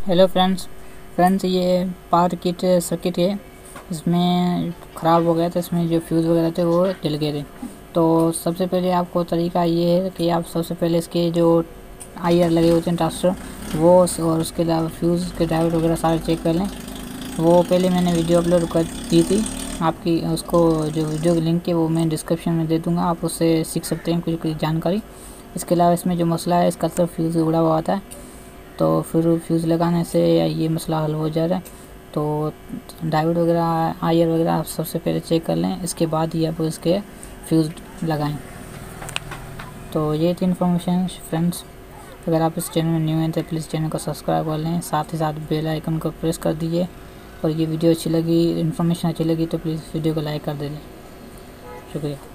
Hello friends ये power kit circuit है। इसमें ख़राब हो गया था, इसमें जो फ्यूज़ वगैरह थे वो जल गए थे। तो सबसे पहले आपको तरीका ये है कि आप सबसे पहले इसके जो आईआर लगे होते हैं ट्रांजिस्टर वो और उसके अलावा फ्यूज़ के ड्राइवर वगैरह सारे चेक कर लें। वो पहले मैंने वीडियो अपलोड कर दी थी आपकी, उसको जो वीडियो की लिंक है वो मैं डिस्क्रिप्शन में दे दूँगा, आप उससे सीख सकते हैं कुछ जानकारी। इसके अलावा इसमें जो मसला है इसका सिर्फ फ्यूज़ उड़ा हुआ आता है, तो फिर फ्यूज़ लगाने से ये मसला हल हो जा रहा है। तो डायोड वगैरह आईआर वगैरह आप सबसे पहले चेक कर लें, इसके बाद ही आप इसके फ्यूज़ लगाएं। तो ये थी इन्फॉर्मेशन फ्रेंड्स। अगर आप इस चैनल में न्यू हैं तो प्लीज़ चैनल को सब्सक्राइब कर लें, साथ ही साथ बेल आइकन को प्रेस कर दीजिए। और ये वीडियो अच्छी लगी, इन्फॉर्मेशन अच्छी लगी तो प्लीज़ वीडियो को लाइक कर दीजिए। शुक्रिया।